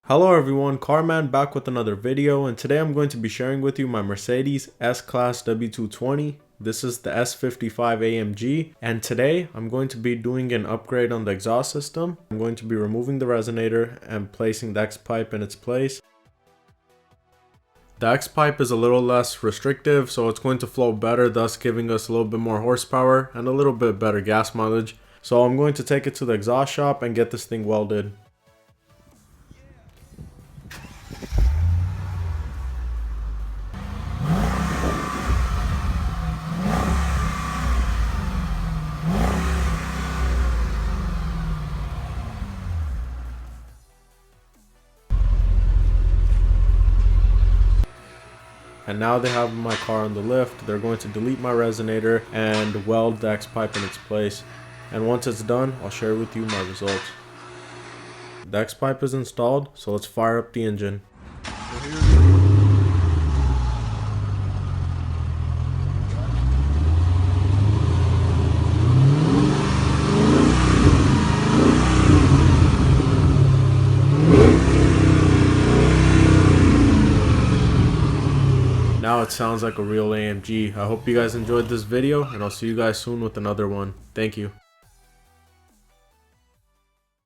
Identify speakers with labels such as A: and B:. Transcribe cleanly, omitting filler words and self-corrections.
A: Hello everyone, Carman back with another video, and today I'm going to be sharing with you my Mercedes S-Class W220. This is the S55 AMG, and today I'm going to be doing an upgrade on the exhaust system. I'm going to be removing the resonator and placing the X-pipe in its place. The X-pipe is a little less restrictive, so it's going to flow better, thus giving us a little bit more horsepower and a little bit better gas mileage. So I'm going to take it to the exhaust shop and get this thing welded. And now they have my car on the lift. They're going to delete my resonator and weld the X-pipe in its place. And once it's done, I'll share with you my results. The X-pipe is installed, so let's fire up the engine. Now it sounds like a real AMG. I hope you guys enjoyed this video, and I'll see you guys soon with another one. Thank you.